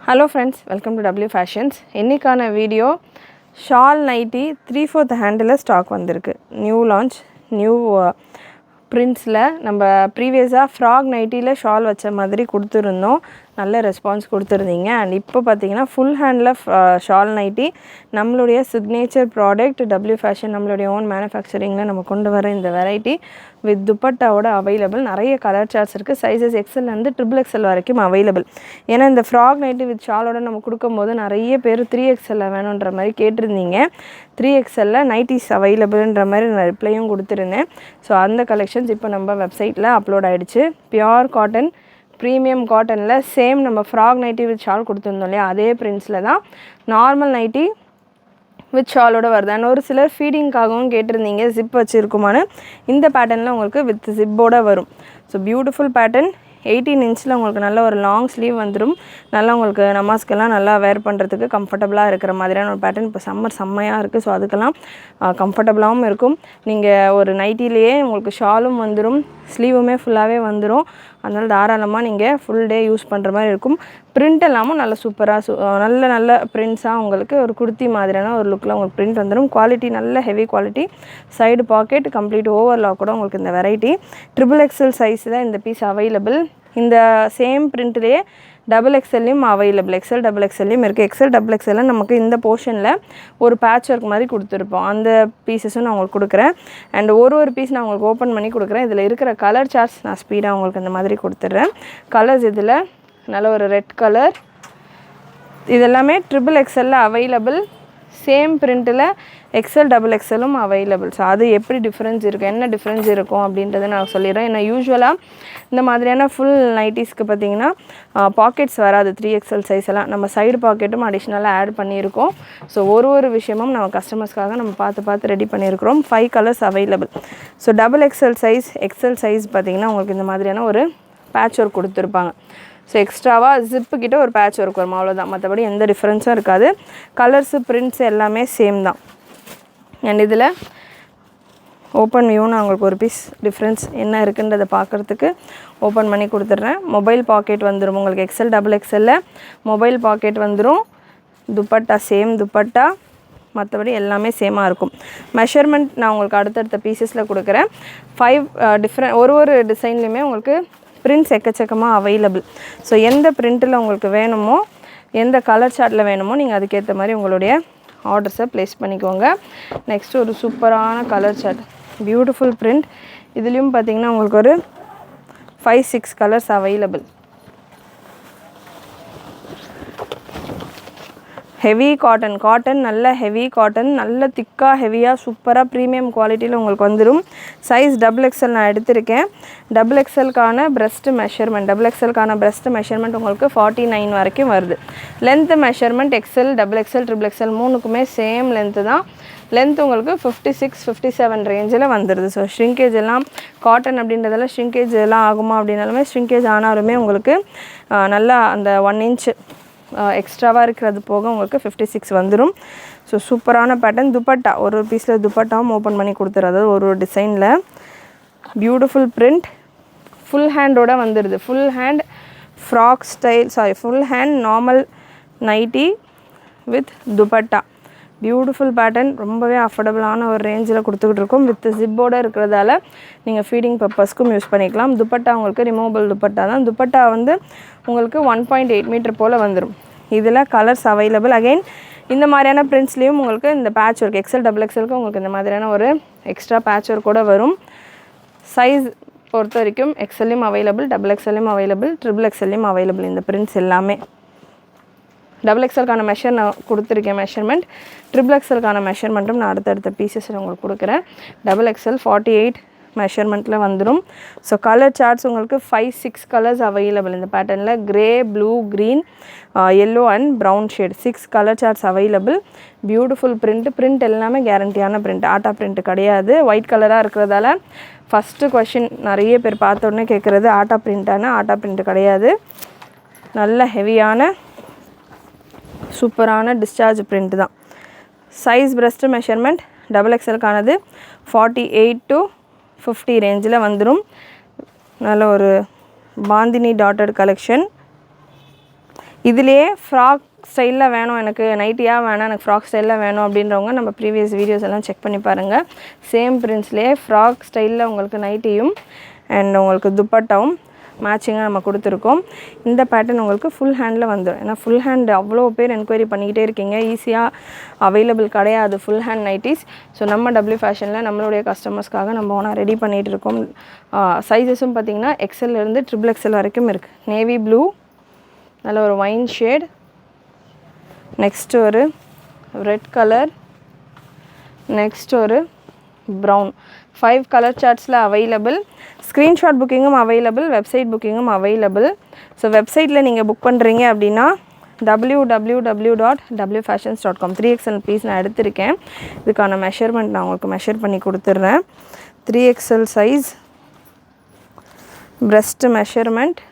Hello friends, welcome to W Fashions. இன்னைக்கான video shawl nighty 3/4 ஹேண்டில் stock வந்திருக்கு. New launch, new பிரிண்ட்ஸில் நம்ம ப்ரீவியஸாக ஃப்ராக் நைட்டியில் ஷால் வச்ச மாதிரி கொடுத்துருந்தோம். நல்ல ரெஸ்பான்ஸ் கொடுத்துருந்தீங்க. அண்ட் இப்போ பார்த்தீங்கன்னா ஃபுல் ஹேண்டில் ஷால் நைட்டி நம்மளுடைய சிக்னேச்சர் ப்ராடக்ட் W ஃபேஷன் நம்மளுடைய ஓன் மேனுஃபேக்சரிங்கில் நம்ம கொண்டு வர இந்த வெரைட்டி வித் துப்பட்டாவோட அவைலபிள். நிறைய கலர் சார்ட்ஸ் இருக்குது. சைஸஸ் எக்ஸல்லேருந்து XXL வரைக்கும் அவைலபிள். ஏன்னா இந்த ஃப்ராக் நைட்டி வித் ஷாலோட நம்ம கொடுக்கும்போது நிறைய பேர் 3XL வேணுன்ற மாதிரி கேட்டிருந்தீங்க. 3XL நைட்டிஸ் அவைலபிள்ன்ற மாதிரி நான் ரிப்ளையும் கொடுத்துருந்தேன். ஸோ அந்த கலெக்ஷன்ஸ் இப்போ நம்ம வெப்சைட்டில் அப்லோட் ஆகிடுச்சு. பியோர் காட்டன், ப்ரீமியம் காட்டனில் சேம் நம்ம ஃப்ராக் நைட்டி வித் ஷால் கொடுத்துருந்தோம் இல்லையா, அதே பிரிண்ட்ஸில் தான் நார்மல் நைட்டி வித் ஷாலோட வருது. அண்ட் ஒரு சிலர் ஃபீடிங்காகவும் கேட்டிருந்தீங்க ஜிப் வச்சுருக்குமான்னு. இந்த பேட்டர்னில் உங்களுக்கு வித் ஜிப்போடு வரும். So beautiful pattern. 18 இன்ச்சில் உங்களுக்கு நல்ல ஒரு லாங் ஸ்லீவ் வந்துடும். நல்லா உங்களுக்கு நமாஸ்க்கெல்லாம் நல்லா வேர் பண்ணுறதுக்கு கம்ஃபர்டபுளாக இருக்கிற மாதிரியான ஒரு பேட்டர்ன். இப்போ செம்மையாக இருக்குது. ஸோ அதுக்கெல்லாம் கம்ஃபர்டபுளாகவும் இருக்கும். நீங்கள் ஒரு நைட்டிலேயே உங்களுக்கு ஷாலும் வந்துடும், ஸ்லீவுமே ஃபுல்லாகவே வந்துடும். அதனால் தாராளமாக நீங்கள் ஃபுல் டே யூஸ் பண்ணுற மாதிரி இருக்கும். பிரிண்ட் எல்லாமும் நல்ல சூப்பராக நல்ல பிரிண்ட்ஸாக உங்களுக்கு ஒரு குர்த்தி மாதிரியான ஒரு லுக்கில் உங்களுக்கு பிரிண்ட் வந்துடும். குவாலிட்டி நல்ல heavy quality. Side packet, complete overlock கூட உங்களுக்கு இந்த வெரைட்டி. XXL சைஸில் இந்த பீஸ் அவைலபிள். இந்த சேம் பிரிண்ட்லேயே XXLலையும் அவைலபிள். XXLலையும் இருக்குது. XXL நமக்கு இந்த போர்ஷனில் ஒரு பேட்ச் ஒர்க் மாதிரி கொடுத்துருப்போம். அந்த பீசஸும் நான் உங்களுக்கு கொடுக்குறேன். அண்ட் ஒரு பீஸ் நான் உங்களுக்கு ஓப்பன் பண்ணி கொடுக்குறேன். இதில் இருக்கிற கலர் சார்ட்ஸ் நான் ஸ்பீடாக உங்களுக்கு இந்த மாதிரி கொடுத்துட்றேன். கலர்ஸ் இதில் நல்ல ஒரு ரெட் கலர். இதெல்லாமே XXLல அவைலபிள். சேம் பிரிண்ட்டில் XXLலும் அவைலபிள். ஸோ அது எப்படி டிஃப்ரென்ஸ் இருக்குது, என்ன டிஃப்ரென்ஸ் இருக்கும் அப்படின்றத நான் சொல்லிடுறேன். ஏன்னா யூஸ்வலாக இந்த மாதிரியான ஃபுல் நைட்டிஸ்க்கு பார்த்திங்கன்னா பாக்கெட்ஸ் வராது. 3XL சைஸ் எல்லாம் நம்ம சைடு பாக்கெட்டும் அடிஷ்னலாக ஆட் பண்ணியிருக்கோம். ஸோ ஒரு விஷயமும் நம்ம கஸ்டமர்ஸ்க்காக நம்ம பார்த்து ரெடி பண்ணியிருக்கிறோம். 5 colours available. So XXL size, XL size பார்த்திங்கன்னா உங்களுக்கு இந்த மாதிரியான ஒரு பேட்ச் ஒர்க் கொடுத்துருப்பாங்க. ஸோ எக்ஸ்ட்ராவாக ஜிப்பு கிட்ட ஒரு பேட்ச் ஒர்க் வரும், அவ்வளோதான். மற்றபடி எந்த டிஃப்ரென்ஸும் இருக்காது. கலர்ஸு, பிரிண்ட்ஸ் எல்லாமே சேம் தான். அண்ட் இதில் ஓப்பன் வியூ நான் உங்களுக்கு ஒரு பீஸ் டிஃப்ரென்ஸ் என்ன இருக்குன்றதை பார்க்குறதுக்கு ஓப்பன் பண்ணி கொடுத்துட்றேன். மொபைல் பாக்கெட் வந்துடும் உங்களுக்கு. XXL மொபைல் பாக்கெட் வந்துடும். துப்பட்டா சேம் துப்பட்டா, மற்றபடி எல்லாமே சேமாக இருக்கும். மெஷர்மெண்ட் நான் உங்களுக்கு அடுத்தடுத்த பீசஸில் கொடுக்குறேன். 5 டிஃப்ரெண்ட் ஒரு டிசைன்லேயுமே உங்களுக்கு பிரிண்ட்ஸ் எக்கச்சக்கமாக அவைலபிள். ஸோ எந்த பிரிண்ட்டில் உங்களுக்கு வேணுமோ, எந்த கலர் சார்ட்டில் வேணுமோ நீங்கள் அதுக்கேற்ற மாதிரி உங்களுடைய ஆர்டர்ஸை ப்ளேஸ் பண்ணிக்கோங்க. நெக்ஸ்ட்டு ஒரு சூப்பரான கலர் சார்ட், பியூட்டிஃபுல் பிரிண்ட். இதுலேயும் பார்த்திங்கன்னா உங்களுக்கு ஒரு 5-6 கலர்ஸ் அவைலபிள். ஹெவி காட்டன் நல்ல ஹெவி காட்டன், நல்ல திக்காக ஹெவியாக சூப்பராக ப்ரீமியம் குவாலிட்டியில் உங்களுக்கு வந்துடும். சைஸ் XXL நான் எடுத்திருக்கேன். XXLக்கான பிரஸ்ட் மெஷர்மெண்ட், XXLக்கான பிரஸ்ட் மெஷர்மெண்ட் உங்களுக்கு 49 வரைக்கும் வருது. லென்த்து மெஷர்மெண்ட் XL, XXL மூணுக்குமே சேம் லென்த்து தான். லென்த் உங்களுக்கு 56-57 ரேஞ்சில் வந்துடுது. ஸோ ஷ்ரிங்கேஜ் எல்லாம் காட்டன் அப்படின்றதெல்லாம் ஷ்ரிங்கேஜ் எல்லாம் ஆகுமா அப்படின்னாலுமே ஷ்ரிங்கேஜ் ஆனாலுமே உங்களுக்கு நல்லா அந்த 1 இன்ச் எக்ஸ்ட்ராவாக இருக்கிறது போக உங்களுக்கு 56 வந்துடும். ஸோ சூப்பரான பேட்டர்ன். துப்பட்டா ஒரு பீஸில் துப்பட்டாவும் ஓப்பன் பண்ணி கொடுத்துறது. ஒரு டிசைனில் பியூட்டிஃபுல் பிரிண்ட். ஃபுல் ஹேண்டோடு வந்துடுது. Full hand frock style, full hand normal nightie with dupatta. Beautiful pattern. ரொம்பவே அஃபோர்டபுளான ஒரு ரேஞ்சில் கொடுத்துக்கிட்டு இருக்கோம். வித் ஜிப்போடு இருக்கிறதால நீங்கள் ஃபீடிங் பர்பஸ்க்கும் யூஸ் பண்ணிக்கலாம். துப்பட்டா உங்களுக்கு ரிமூவபிள் துப்பட்டா தான். துப்பட்டா வந்து உங்களுக்கு 1.8 மீட்டர் போல் வந்துடும். இதில் கலர்ஸ் அவைலபிள். அகெயின் இந்த மாதிரியான பிரிண்ட்ஸ்லேயும் உங்களுக்கு இந்த பேட்ச் ஒர்க் XXLக்கு உங்களுக்கு இந்த மாதிரியான ஒரு எக்ஸ்ட்ரா பேட்ச் ஒர்க் கூட வரும். சைஸ் பொறுத்த வரைக்கும் XLலையும் அவைலபிள், XXLலையும் அவைலபிள், XXLலையும் அவைலபிள். இந்த பிரிண்ட்ஸ் எல்லாமே XXLக்கான மெஷர் நான் கொடுத்துருக்கேன் மெஷர்மெண்ட். XXLக்கான மெஷர்மெண்ட்டும் நான் அடுத்தடுத்த பீசஸில் உங்களுக்கு கொடுக்குறேன். XXL 48 மெஷர்மெண்ட்டில் வந்துடும். ஸோ கலர் சார்ட்ஸ் உங்களுக்கு 5-6 கலர்ஸ் அவைலபிள். இந்த பேட்டர்னில் grey, blue, green, yellow and brown shade 6 colour charts available. Beautiful print எல்லாமே கேரண்டியான பிரிண்ட், ஆட்டா பிரிண்ட் கிடையாது. ஒயிட் கலராக இருக்கிறதால ஃபஸ்ட்டு கொஷின் நிறைய பேர் பார்த்த உடனே கேட்குறது ஆட்டா பிரிண்ட் கிடையாது. நல்ல ஹெவியான சூப்பரான டிஸ்சார்ஜ் பிரிண்ட் தான். சைஸ் பிரஸ்ட் மெஷர்மெண்ட் XXLக்கானது 48-50 ரேஞ்சில் வந்துடும். நல்ல ஒரு பாந்தினி டாட்டட் கலெக்ஷன். இதிலேயே ஃப்ராக் ஸ்டைலில் வேணும், எனக்கு நைட்டியாக வேணாம், எனக்கு ஃப்ராக் ஸ்டைலில் வேணும் அப்படின்றவங்க நம்ம ப்ரீவியஸ் வீடியோஸ் எல்லாம் செக் பண்ணி பாருங்கள். சேம் பிரிண்ட்ஸ்லேயே ஃப்ராக் ஸ்டைலில் உங்களுக்கு நைட்டியும் அண்ட் உங்களுக்கு துப்பட்டாவும் மேட்சிங்காக நம்ம கொடுத்துருக்கோம். இந்த பேட்டர்ன் உங்களுக்கு ஃபுல் ஹேண்டில் வந்துடும். ஏன்னா ஃபுல் ஹேண்ட் அவ்வளோ பேர் என்கொயரி பண்ணிக்கிட்டே இருக்கீங்க, ஈஸியாக அவைலபிள் கிடையாது ஃபுல் ஹேண்ட் நைட்டிஸ். ஸோ நம்ம டபிள்யூ ஃபேஷனில் நம்மளுடைய கஸ்டமர்ஸ்க்காக நம்ம ஒன்றா ரெடி பண்ணிகிட்டு இருக்கோம். சைஸஸும் பார்த்திங்கன்னா எக்ஸல்லேருந்து XXL வரைக்கும் இருக்குது. நேவி ப்ளூ, நல்ல ஒரு ஒயின் ஷேட், நெக்ஸ்ட் ஒரு ரெட் கலர், நெக்ஸ்ட் ஒரு ப்ரௌன். 5 கலர் சார்ட்ஸில் அவைலபிள். ஸ்க்ரீன்ஷாட் புக்கிங்கும் அவைலபிள், வெப்சைட் புக்கிங்கும் அவைலபிள். ஸோ வெப்சைட்டில் நீங்கள் புக் பண்ணுறீங்க அப்படின்னா www.wfashions.com. 3XL பீஸ் நான் எடுத்திருக்கேன். இதுக்கான மெஷர்மெண்ட் நான் உங்களுக்கு மெஷர் பண்ணி கொடுத்துட்றேன். 3XL சைஸ், breast மெஷர்மெண்ட்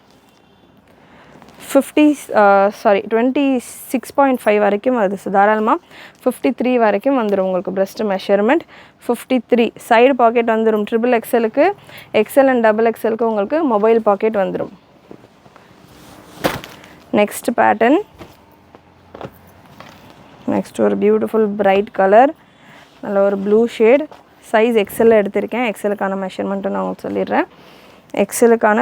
26.5 வரைக்கும் வருது. ஸோ தாராளமாக 53 வரைக்கும் வந்துடும் உங்களுக்கு breast மெஷர்மெண்ட். 53 சைடு பாக்கெட் வந்துடும். XXLக்கு, XL அண்ட் XXLக்கு உங்களுக்கு மொபைல் பாக்கெட் வந்துடும். நெக்ஸ்ட் பேட்டர்ன், நெக்ஸ்ட் ஒரு பியூட்டிஃபுல் பிரைட் கலர், நல்ல ஒரு ப்ளூ ஷேட். சைஸ் XL எடுத்திருக்கேன். XLக்கான மெஷர்மெண்ட்டு நான் உங்களுக்கு சொல்லிடுறேன். XLக்கான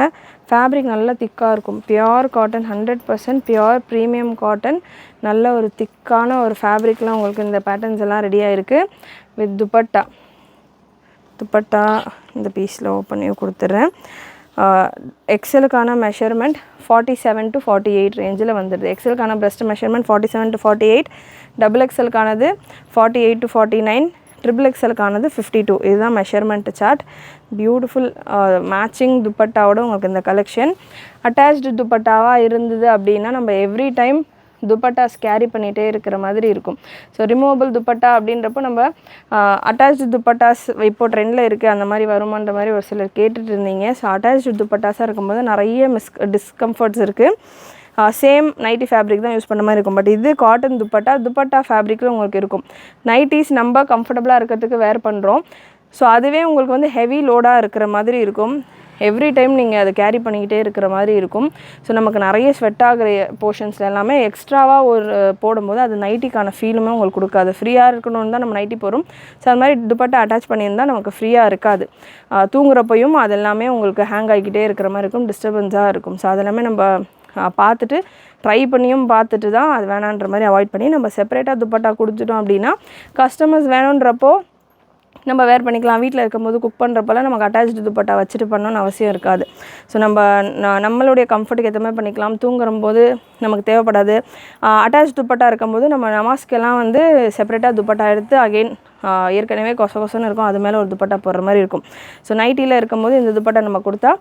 ஃபேப்ரிக் நல்லா திக்காக இருக்கும். Pure cotton, 100% pure premium cotton. நல்ல ஒரு திக்கான ஒரு ஃபேப்ரிக்லாம் உங்களுக்கு இந்த பேட்டர்ன்ஸ் எல்லாம் ரெடியாக இருக்குது. வித் துப்பட்டா இந்த பீஸில் ஓப்பன் பண்ணி கொடுத்துட்றேன். XLக்கான மெஷர்மெண்ட் 47 to 48 ரேஞ்சில் வந்துடுது. XLக்கான breast மெஷர்மெண்ட் 47 to 48, XXLக்கானது 48 to 49, XXLக்கானது 52. இதுதான் மெஷர்மெண்ட் சார்ட். பியூட்டிஃபுல் மேட்சிங் துப்பட்டாவோட உங்களுக்கு இந்த கலெக்ஷன். அட்டாச்டு துப்பட்டாவாக இருந்தது அப்படின்னா நம்ம எவ்ரி டைம் துப்பட்டாஸ் கேரி பண்ணிகிட்டே இருக்கிற மாதிரி இருக்கும். ஸோ ரிமூவபிள் துப்பட்டா அப்படின்றப்போ நம்ம அட்டாச்டு துப்பட்டாஸ் இப்போ ட்ரெண்டில் இருக்குது, அந்த மாதிரி வருமான்ற மாதிரி ஒரு சிலர் கேட்டுட்டு இருந்தீங்க. ஸோ அட்டாச்டு துப்பட்டாஸாக இருக்கும்போது நிறைய டிஸ்கம்ஃபர்ட்ஸ் இருக்குது. சேம் நைட்டி ஃபேப்ரிக் தான் யூஸ் பண்ண மாதிரி இருக்கும். பட் இது காட்டன் துப்பட்டா ஃபேப்ரிக்கில் உங்களுக்கு இருக்கும். நைட்டிஸ் நம்ம கம்ஃபர்டபுளாக இருக்கிறதுக்கு வேர் பண்ணுறோம். ஸோ அதுவே உங்களுக்கு வந்து ஹெவி லோடாக இருக்கிற மாதிரி இருக்கும். எவ்ரி டைம் நீங்கள் அதை கேரி பண்ணிக்கிட்டே இருக்கிற மாதிரி இருக்கும். ஸோ நமக்கு நிறைய ஸ்வெட் ஆகிற போர்ஷன்ஸில் எல்லாமே எக்ஸ்ட்ராவாக ஒரு போடும்போது அது நைட்டிக்கான ஃபீலுமே உங்களுக்கு கொடுக்காது. ஃப்ரீயாக இருக்கணும்னு தான் நம்ம நைட்டி போகிறோம். ஸோ அது மாதிரி துப்பட்டா அட்டாச் பண்ணியிருந்தால் நமக்கு ஃப்ரீயாக இருக்காது. தூங்குறப்பையும் அது எல்லாமே உங்களுக்கு ஹேங் ஆகிக்கிட்டே இருக்கிற மாதிரி இருக்கும், டிஸ்டர்பன்ஸாக இருக்கும். ஸோ அதெல்லாமே நம்ம பார்த்துட்டு ட்ரை பண்ணியும் பார்த்துட்டு தான் அது வேணான்ற மாதிரி அவாய்ட் பண்ணி நம்ம செப்பரேட்டாக துப்பட்டா கொடுத்துட்டோம் அப்படின்னா கஸ்டமர்ஸ் வேணுன்றப்போ நம்ம வேர் பண்ணிக்கலாம். வீட்டில் இருக்கும்போது குக் பண்ணுறப்பெல்லாம் நமக்கு அட்டாச்டு துப்பட்டா வச்சுட்டு பண்ணணும்னு அவசியம் இருக்காது. ஸோ நம்மளுடைய கம்ஃபர்ட்டுக்கு ஏற்ற மாதிரி பண்ணிக்கலாம். தூங்குறம்போது நமக்கு தேவைப்படாது. அட்டாச் துப்பட்டா இருக்கும்போது நம்ம நமாஸ்க்கெல்லாம் வந்து செப்பரேட்டாக துப்பட்டா எடுத்து அகெயின் ஏற்கனவே கொசன்னு இருக்கும், அது மேலே ஒரு துப்பட்டா போடுற மாதிரி இருக்கும். ஸோ நைட்டியில் இருக்கும்போது இந்த துப்பட்டா நம்ம கொடுத்தா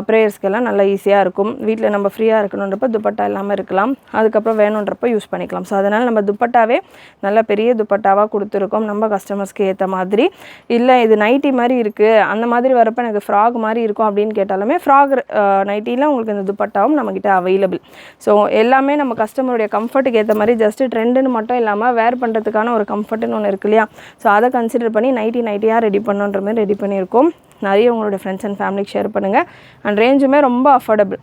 ப்ரேயர்ஸ்க்கெல்லாம் நல்லா ஈஸியாக இருக்கும். வீட்டில் நம்ம ஃப்ரீயாக இருக்கணுன்றப்ப துப்பட்டா இல்லாமல் இருக்கலாம், அதுக்கப்புறம் வேணுன்றப்ப யூஸ் பண்ணிக்கலாம். ஸோ அதனால் நம்ம துப்பட்டாவே நல்ல பெரிய துப்பட்டாவாக கொடுத்துருக்கோம் நம்ம கஸ்டமர்ஸ்க்கு ஏற்ற மாதிரி. இல்லை இது நைட்டி மாதிரி இருக்குது, அந்த மாதிரி வரப்போ எனக்கு ஃப்ராக் மாதிரி இருக்கும் அப்படின்னு கேட்டாலுமே ஃப்ராக் நைட்டியில் உங்களுக்கு இந்த துப்பட்டாவும் நம்மக்கிட்ட அவைலபிள். ஸோ எல்லாமே நம்ம கஸ்டமருடைய கம்ஃபர்ட்டுக்கு ஏற்ற மாதிரி ஜஸ்ட்டு ட்ரெண்டுன்னு மட்டும் இல்லாமல் வேர் பண்ணுறதுக்கான ஒரு கம்ஃபர்ட்டுன்னு ஒன்று இருக்கு இல்லையா. ஸோ அதை கன்சிடர் பண்ணி நைட்டியாக ரெடி பண்ணுன்ற மாதிரி ரெடி பண்ணியிருக்கோம். நிறைய உங்களோட ஃப்ரெண்ட்ஸ் அண்ட் ஃபேமிலிக்கு ஷேர் பண்ணுங்கள். அண்ட் ரேஞ்சுமே ரொம்ப அஃபோர்டபுள்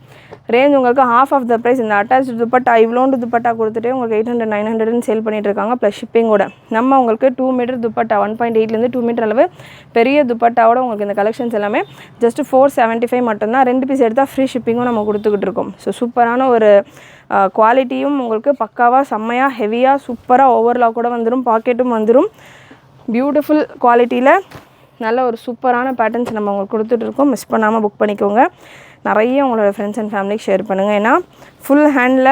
ரேஞ்ச். உங்களுக்கு half of the price. இந்த அட்டாச் துப்பட்டா இவ்வளோண்டு துப்பட்டா கொடுத்துட்டே உங்களுக்கு 800-900 சேல் பண்ணிட்டு இருக்காங்க ப்ளஸ் ஷிப்பிங்கோட. நம்ம உங்களுக்கு 2 மீட்டர் துப்பட்டா 1.8லேருந்து 2 மீட்டர் அளவு பெரிய துப்பட்டாவோட உங்களுக்கு இந்த கலெக்ஷன்ஸ் எல்லாமே ஜஸ்ட் 475 மட்டும்தான். 2 பீஸ் எடுத்தால் ஃப்ரீ ஷிப்பிங்கும் நம்ம கொடுத்துக்கிட்டு இருக்கோம். ஸோ சூப்பரான ஒரு குவாலிட்டியும் உங்களுக்கு பக்காவாக செம்மையாக ஹெவியாக சூப்பராக ஓவர்லாக் கூட வந்துடும், பாக்கெட்டும் வந்துடும். பியூட்டிஃபுல் குவாலிட்டியில் நல்ல ஒரு சூப்பரான பேட்டர்ன்ஸ் நம்ம உங்களுக்கு கொடுத்துட்ருக்கோம். மிஸ் பண்ணாமல் புக் பண்ணிக்கோங்க. நிறைய உங்களோட ஃப்ரெண்ட்ஸ் அண்ட் ஃபேமிலிக்கு ஷேர் பண்ணுங்கள். ஏன்னா full handle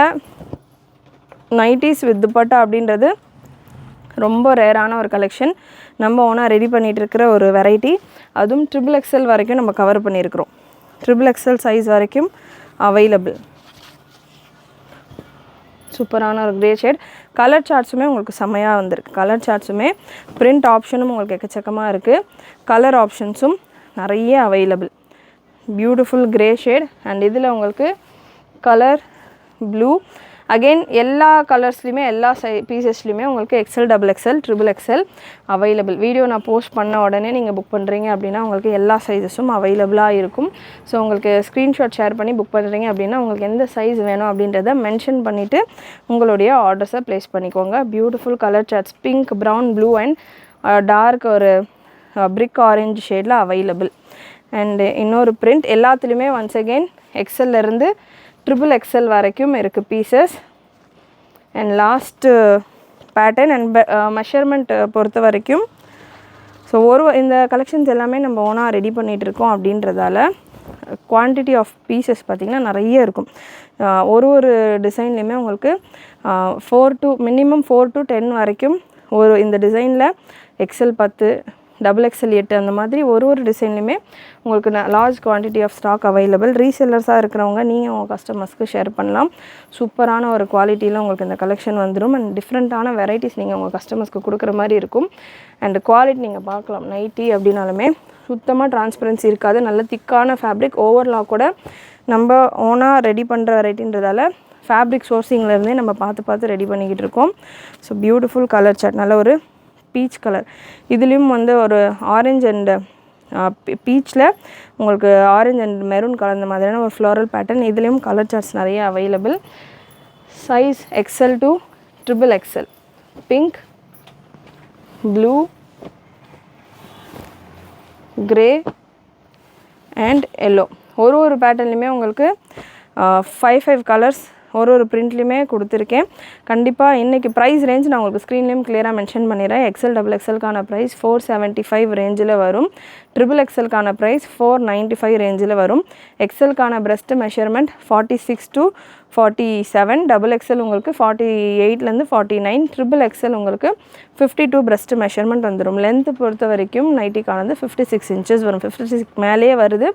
nighties with dupatta அப்படின்றது ரொம்ப ரேரான ஒரு கலெக்ஷன். நம்ம ஓனாக ரெடி பண்ணிகிட்டு இருக்கிற ஒரு வெரைட்டி. அதுவும் XXL வரைக்கும் நம்ம கவர் பண்ணியிருக்கிறோம். XXL சைஸ் வரைக்கும் அவைலபிள். சூப்பரான ஒரு கிரே ஷேட். கலர் சார்ட்ஸுமே உங்களுக்கு செம்மையாக வந்திருக்கு. கலர் சார்ட்ஸுமே பிரிண்ட் ஆப்ஷனும் உங்களுக்கு எக்கச்சக்கமாக இருக்குது. கலர் ஆப்ஷன்ஸும் நிறைய available. Beautiful grey shade. And இதில் உங்களுக்கு கலர் ப்ளூ அகெயின் எல்லா கலர்ஸ்லையுமே எல்லா பீசஸ்லையுமே உங்களுக்கு XL, double XL, triple XL available. Video நான் போஸ்ட் பண்ண உடனே நீங்கள் புக் பண்ணுறீங்க அப்படின்னா உங்களுக்கு எல்லா சைஸஸும் அவைலபிளாக இருக்கும். ஸோ உங்களுக்கு ஸ்க்ரீன்ஷாட் ஷேர் பண்ணி புக் பண்ணுறீங்க அப்படின்னா உங்களுக்கு எந்த சைஸ் வேணும் அப்படின்றத மென்ஷன் பண்ணிவிட்டு உங்களுடைய ஆர்டர்ஸை ப்ளேஸ் பண்ணிக்கோங்க. Beautiful colour charts pink, brown, blue and dark ஒரு பிரிக் ஆரஞ்சு ஷேடில் அவைலபிள். அண்டு இன்னொரு பிரிண்ட் எல்லாத்துலேயுமே ஒன்ஸ் அகெயின் எக்ஸல்லேருந்து ட்ரிபிள் எக்ஸல் வரைக்கும் இருக்குது pieces. And last pattern and measurement பொறுத்த வரைக்கும் ஸோ இந்த கலெக்ஷன்ஸ் எல்லாமே நம்ம ஓனாக ரெடி பண்ணிகிட்ருக்கோம் அப்படின்றதால குவான்டிட்டி ஆஃப் பீசஸ் பார்த்திங்கன்னா நிறைய இருக்கும். ஒரு டிசைன்லேயுமே உங்களுக்கு 4 to 10 வரைக்கும் இந்த டிசைனில் எக்ஸல் 10, டபுள் எக்ஸல் 8 அந்த மாதிரி ஒரு டிசைன்லையுமே உங்களுக்கு large quantity of stock available. ரீசெல்லர்ஸாக இருக்கிறவங்க நீங்கள் உங்கள் கஸ்டமர்ஸ்க்கு ஷேர் பண்ணலாம். சூப்பரான ஒரு குவாலிட்டியில் உங்களுக்கு இந்த கலெக்ஷன் வந்துடும். அண்ட் டிஃப்ரெண்ட்டான வெரைட்டிஸ் நீங்கள் உங்கள் கஸ்டமர்ஸ்க்கு கொடுக்குற மாதிரி இருக்கும். அண்ட் குவாலிட்டி நீங்கள் பார்க்கலாம். நைட்டி அப்படின்னாலுமே சுத்தமாக டிரான்ஸ்பரன்சி இருக்காது. நல்ல திக்கான ஃபேப்ரிக், ஓவர்லாக் கூட நம்ம ஓனாக ரெடி பண்ணுற வெரைட்டின்றதால ஃபேப்ரிக் சோர்சிங்லேருந்தே நம்ம பார்த்து ரெடி பண்ணிக்கிட்டு இருக்கோம். ஸோ பியூட்டிஃபுல் கலர் சார்ட், நல்ல ஒரு பீச் கலர். இதுலேயும் ஒரு ஆரஞ்ச் அண்ட் பீச்சில் உங்களுக்கு ஆரஞ்ச் அண்ட் மெரூன் கலந்த மாதிரியான ஒரு ஃப்ளோரல் பேட்டர்ன். இதுலேயும் கலர் சார்ட்ஸ் நிறைய available. Size XL to triple XL. Pink, blue, grey and yellow. ஒரு பேட்டர்ன்லையுமே உங்களுக்கு 5 கலர்ஸ் ஒரு பிரிண்ட்லேயுமே கொடுத்துருக்கேன். கண்டிப்பாக இன்றைக்கி ப்ரைஸ் ரேஞ்ச் நான் உங்களுக்கு ஸ்க்ரீன்லேயும் கிளியராக மென்ஷன் பண்ணிடுறேன். எக்ஸல், டபுள் எக்ஸலுக்கான ப்ரைஸ் 475 ரேஞ்சில் வரும். ட்ரிபிள் எக்ஸலுக்கான ப்ரைஸ் 495 ரேஞ்சில் வரும். எக்ஸலுக்கான breast measurement 46 to 47, double XL உங்களுக்கு 48லேருந்து 49, ட்ரிபிள் எக்ஸல் உங்களுக்கு 52 பிரஸ்ட் மெஷர்மெண்ட் வந்துடும். லென்த்து பொறுத்த வரைக்கும் நைட்டிக்கானது 56 inches வரும். 56 மேலேயே வருது,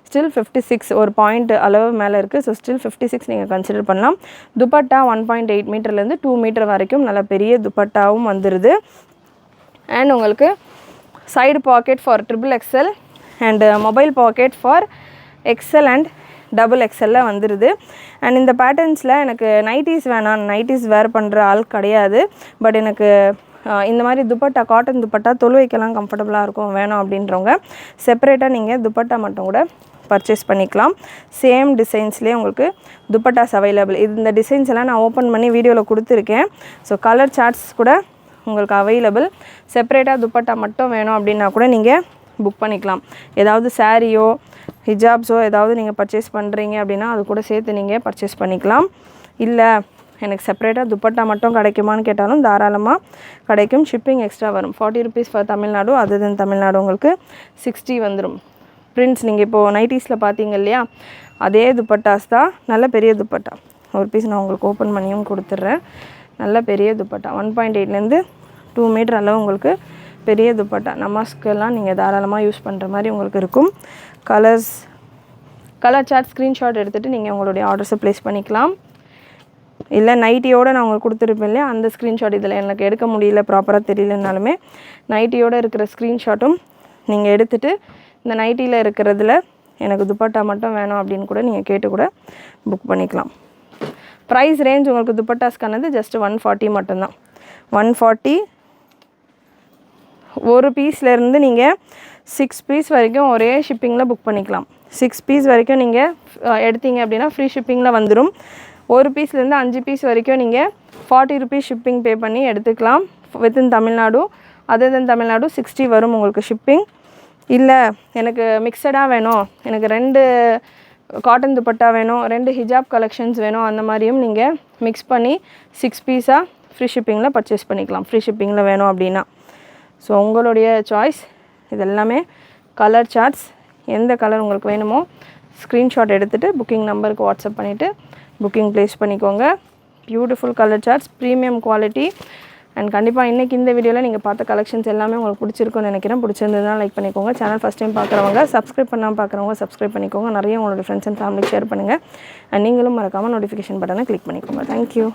ஸ்டில் 56 ஒரு பாயிண்ட் அளவு மேலே இருக்குது. ஸோ ஸ்டில் 56 நீங்கள் கன்சிடர் பண்ணலாம். துப்பட்டா 1.8 மீட்டர்லேருந்து 2 மீட்டர் வரைக்கும் நல்ல பெரிய துப்பட்டாவும் வந்துடுது. அண்ட் உங்களுக்கு side pocket for triple XL and mobile pocket for XL and double எக்ஸலில் வந்துடுது. அண்ட் இந்த பேட்டர்ன்ஸில் எனக்கு நைட்டிஸ் வேணாம், நைட்டிஸ் வேர் பண்ணுற ஆள் கிடையாது, பட் எனக்கு இந்த மாதிரி துப்பட்டா, காட்டன் துப்பட்டா தொழுவைக்கெல்லாம் கம்ஃபர்டபுளாக இருக்கும் வேணும் அப்படின்றவங்க செப்பரேட்டாக நீங்கள் துப்பட்டா மட்டும் கூட பர்ச்சேஸ் பண்ணிக்கலாம். சேம் டிசைன்ஸ்லேயே உங்களுக்கு துப்பட்டாஸ் அவைலபிள். இந்த டிசைன்ஸ் எல்லாம் நான் ஓப்பன் பண்ணி வீடியோவில் கொடுத்துருக்கேன். ஸோ கலர் சார்ட்ஸ் கூட உங்களுக்கு அவைலபிள். செப்பரேட்டாக துப்பட்டா மட்டும் வேணும் அப்படின்னா கூட நீங்கள் புக் பண்ணிக்கலாம். ஏதாவது சாரியோ ஹிஜாப்ஸோ ஏதாவது நீங்கள் பர்ச்சேஸ் பண்ணுறீங்க அப்படின்னா அது கூட சேர்த்து நீங்கள் பர்ச்சேஸ் பண்ணிக்கலாம். இல்லை எனக்கு செப்பரேட்டாக துப்பட்டா மட்டும் கிடைக்குமான்னு கேட்டாலும் தாராளமாக கிடைக்கும். ஷிப்பிங் எக்ஸ்ட்ரா வரும். 40 rupees ஃபார் தமிழ்நாடு, அதர் தென் தமிழ்நாடு உங்களுக்கு 60 வந்துடும். பிரிண்ட்ஸ் நீங்கள் இப்போது நைட்டிஸில் பார்த்தீங்க இல்லையா, அதே துப்பட்டாஸ் தான். நல்ல பெரிய துப்பட்டா ஒரு பீஸ் நான் உங்களுக்கு ஓப்பன் பண்ணியும் கொடுத்துட்றேன். நல்ல பெரிய துப்பட்டா 1.8லேருந்து 2 மீட்டர் அளவு உங்களுக்கு பெரிய துப்பட்டா. நமாஸ்க்கெல்லாம் நீங்கள் தாராளமாக யூஸ் பண்ணுற மாதிரி உங்களுக்கு இருக்கும். கலர் சார்ட் ஸ்க்ரீன்ஷாட் எடுத்துகிட்டு நீங்கள் உங்களுடைய ஆர்டர்ஸை ப்ளேஸ் பண்ணிக்கலாம். இல்லை நைட்டியோடு நான் உங்களுக்கு கொடுத்துருப்பேன் இல்லையா, அந்த ஸ்க்ரீன்ஷாட் இதில் எனக்கு எடுக்க முடியல, ப்ராப்பராக தெரியலனாலுமே நைட்டியோடு இருக்கிற ஸ்க்ரீன்ஷாட்டும் நீங்கள் எடுத்துகிட்டு இந்த நைட்டியில் இருக்கிறதுல எனக்கு துப்பட்டா மட்டும் வேணும் அப்படின்னு கூட நீங்கள் கேட்டு கூட புக் பண்ணிக்கலாம். ப்ரைஸ் ரேஞ்ச் உங்களுக்கு துப்பட்டாஸ்க்கானது ஜஸ்ட் 140 மட்டும்தான். 140 ஒரு பீஸ்லேருந்து நீங்கள் 6 பீஸ் வரைக்கும் ஒரே ஷிப்பிங்கில் புக் பண்ணிக்கலாம். 6 பீஸ் வரைக்கும் நீங்கள் எடுத்தீங்க அப்படின்னா ஃப்ரீ ஷிப்பிங்கில் வந்துடும். ஒரு பீஸ்லேருந்து 5 பீஸ் வரைக்கும் நீங்கள் 40 rupees ஷிப்பிங் பே பண்ணி எடுத்துக்கலாம். வித்தின் தமிழ்நாடு, அதர் தென் தமிழ்நாடு 60 வரும் உங்களுக்கு ஷிப்பிங். இல்லை எனக்கு மிக்சடாக வேணும், எனக்கு 2 காட்டன் துப்பட்டா வேணும், 2 ஹிஜாப் கலெக்ஷன்ஸ் வேணும், அந்த மாதிரியும் நீங்கள் மிக்ஸ் பண்ணி 6 பீஸாக ஃப்ரீ ஷிப்பிங்கில் பர்ச்சேஸ் பண்ணிக்கலாம். ஃப்ரீ ஷிப்பிங்கில் வேணும் அப்படின்னா. ஸோ உங்களுடைய சாய்ஸ். இது எல்லாமே கலர் சார்ட்ஸ். எந்த கலர் உங்களுக்கு வேணுமோ ஸ்க்ரீன்ஷாட் எடுத்துகிட்டு புக்கிங் நம்பருக்கு வாட்ஸ்அப் பண்ணிவிட்டு புக்கிங் ப்ளேஸ் பண்ணிக்கோங்க. Beautiful colour charts, premium quality. And கண்டிப்பாக இன்றைக்கி இந்த வீடியோவில் நீங்கள் பார்த்த கலெக்ஷன்ஸ் எல்லாமே உங்களுக்கு பிடிச்சிருக்குன்னு நினைக்கிறேன். பிடிச்சிருந்ததுனா லைக் பண்ணிக்கோங்க. சேனல் ஃபஸ்ட் டைம் பார்க்குறவங்க, சப்ஸ்கிரைப் பண்ணாமல் பார்க்குறவங்க சப்ஸ்கிரைப் பண்ணிக்கோங்க. நிறைய உங்களோட ஃப்ரெண்ட்ஸ் அண்ட் ஃபேமிலிக்கு ஷேர் பண்ணுங்கள். அண்ட் நீங்களும் மறக்காமல் நோட்டிஃபிகேஷன் பட்டனை கிளிக் பண்ணிக்கோங்க. தேங்க்யூ.